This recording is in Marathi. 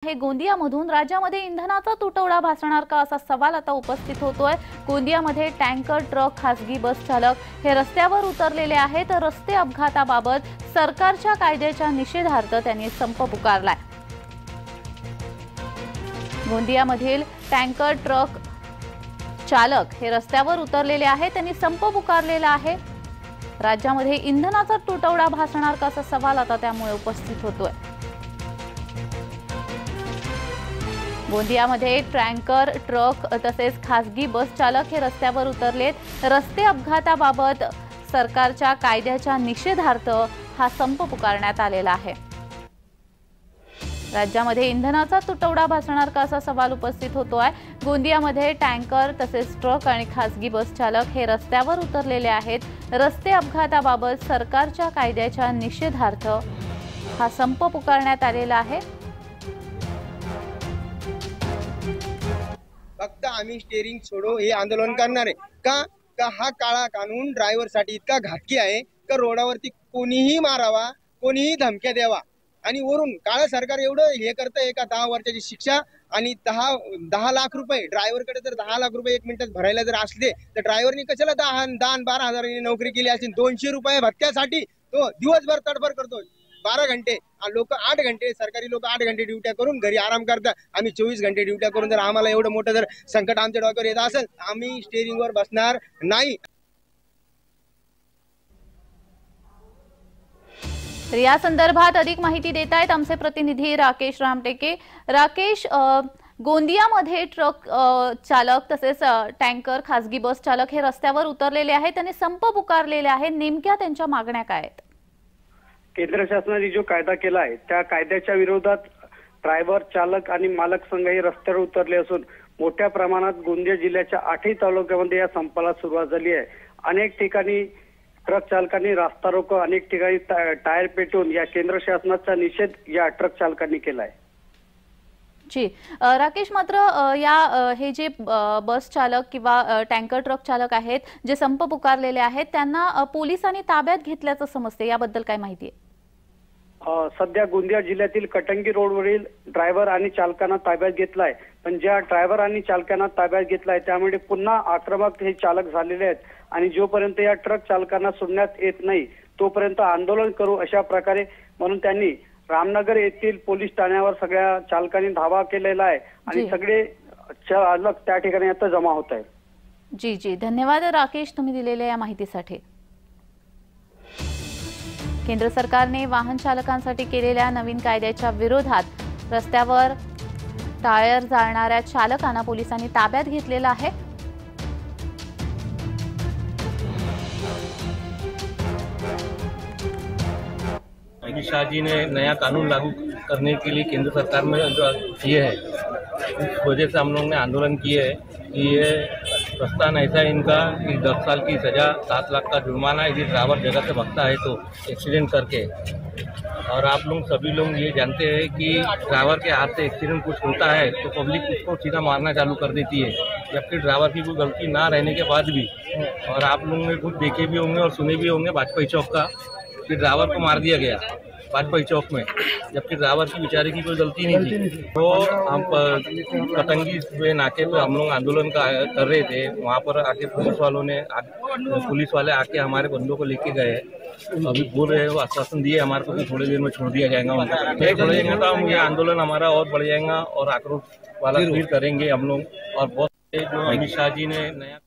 हे गोंदियामधून राज्यामध्ये इंधनाचा तुटवडा भासणार का असा सवाल आता उपस्थित होतोय। गोंदियामध्ये टँकर, ट्रक, खासगी बस चालक हे रस्त्यावर उतरलेले आहेत। रस्ते अपघाताबाबत सरकारच्या कायद्याच्या निषेधार्थ त्यांनी संप पुकारलाय। गोंदियामधील टँकर, ट्रक चालक हे रस्त्यावर उतरलेले आहेत। त्यांनी संप पुकारलेला आहे। राज्यामध्ये इंधनाचा तुटवडा भासणार का असा सवाल आता त्यामुळे उपस्थित होतोय। गोंदियामध्ये टँकर, ट्रक तसेच खासगी बस चालक हे रस्त्यावर उतरलेत। रस्ते अपघाताबाबत सरकारच्या कायद्याच्या निषेधार्थ हा संप पुकारण्यात आलेला आहे। राज्यामध्ये इंधनाचा तुटवडा भासणार का असा सवाल उपस्थित होतोय। गोंदियामध्ये टँकर तसेच ट्रक आणि खासगी बस चालक हे रस्त्यावर उतरलेले आहेत। रस्ते अपघाताबाबत सरकारच्या कायद्याच्या निषेधार्थ हा संप पुकारण्यात आलेला आहे। फक्त आम्ही स्टेरिंग सोडो हे आंदोलन करणार आहे का हा काळा कानून ड्रायव्हर साठी इतका घातकी आहे का रोडावरती कोणीही मारावा, कोणीही धमक्या द्यावा आणि वरून काळा सरकार एवढं हे करतंय का 10 वर्षाची शिक्षा आणि 10 लाख रुपये ड्रायव्हरकडे जर 10 लाख रुपये 1 मिनिटात भरायला जर असले तर ड्रायव्हरनी कशाला 10-12 हजारांनी नोकरी केली असेल। 200 रुपये भत्त्यासाठी तो दिवसभर तडफड करतो। 12 घंटे लोक 8 घंटे सरकारी लोक 8 घंटे ड्युट्या करून घरी आराम करतात। आम्ही 24 घंटे ड्युट्या करून जर आम्हाला एवढं मोठं जर संकट आमच्या डोक्यावर येत असेल आम्ही स्टेरिंगवर बसणार नाही। तर या संदर्भात अधिक माहिती देत आहेत आमचे प्रतिनिधी राकेश रामटेके। राकेश, गोंदियामध्ये ट्रक चालक तसेच टँकर, खासगी बस चालक हे रस्त्यावर उतरलेले आहेत। त्यांनी संप पुकारलेले आहे। नेमक्या त्यांच्या मागण्या काय आहेत? केंद्र शासनाने जो कायदा केला आहे त्या कायद्याच्या विरोधात ड्रायव्हर, चालक आणि मालक संघ हे रस्त्यावर उतरले असून मोठ्या प्रमाणात गोंदिया जिल्ह्याच्या 8ही तालुक्यामध्ये या संपाला सुरुवात झाली आहे। अनेक ठिकाणी ट्रक चालकांनी रास्ता रोको, अनेक ठिकाणी टायर पेटवून या केंद्र शासनाचा निषेध या ट्रक चालकांनी केला आहे। जी राकेश, मात्र हे जे बस चालक किंवा टँकर, ट्रक चालक आहेत जे संप पुकारलेले आहेत त्यांना पोलिसांनी ताब्यात घेतल्याचं समजते, याबद्दल काय माहिती आहे? सध्या गोंदिया जिल्ह्यातील कटंगी रोडवरील ड्रायव्हर आणि चालकांना ताब्यात घेतलाय, पण ज्या ड्रायव्हर आणि चालकांना ताब्यात घेतलाय त्यामुळे पुन्हा आक्रमक हे चालक झालेले आहेत आणि जोपर्यंत या ट्रक चालकांना सोडण्यात येत नाही तोपर्यंत आंदोलन करू अशा प्रकारे म्हणून त्यांनी रामनगर येथील पोलीस ठाण्यावर सगळ्या चालकांनी धावा केलेला आहे आणि सगळे चालक त्या ठिकाणी आता जमा होत आहेत। जी धन्यवाद राकेश, तुम्ही दिलेल्या या माहितीसाठी। केंद्र सरकारने वाहन चालकांसाठी केलेल्या नवीन कायद्याच्या विरोधात रस्त्यावर टायर जाळणाऱ्या चालकांना पोलिसांनी ताब्यात घेतलेलं आहे। अमित शाह जी ने नया कानून लागू करने के लिए केंद्र सरकार में जो किए है इस वजह से हम लोग ने आंदोलन किए है कि ये प्रस्तान ऐसा है इनका कि 10 साल की सजा, 7 लाख का जुर्माना यदि ड्राइवर जगह से भगता है तो एक्सीडेंट करके। और आप लोग सभी लोग ये जानते हैं कि ड्राइवर के हाथ से एक्सीडेंट कुछ होता है तो पब्लिक उसको सीधा मारना चालू कर देती है, जबकि ड्राइवर की कोई गलती ना रहने के बाद भी। और आप लोगों ने कुछ देखे भी होंगे और सुने भी होंगे वाजपेयी चौक का कि ड्राइवर को मार दिया गया वाजपेयी चौक में, जबकि ड्राइवर की बेचारे की कोई गलती नहीं थी। तो हम कटंगी नाके पे हम लोग आंदोलन कर रहे थे, वहाँ पर आके पुलिस वाले आके हमारे बंदों को लेके गए। अभी बोल रहे हो, आश्वासन दिए हमारे को थोड़ी देर में छोड़ दिया जाएगा। नहीं छोड़ देंगे तो हम ये आंदोलन हमारा और बढ़ जाएगा और आक्रोश वाला फिर करेंगे हम लोग। और बहुत जो अमित शाह जी ने नया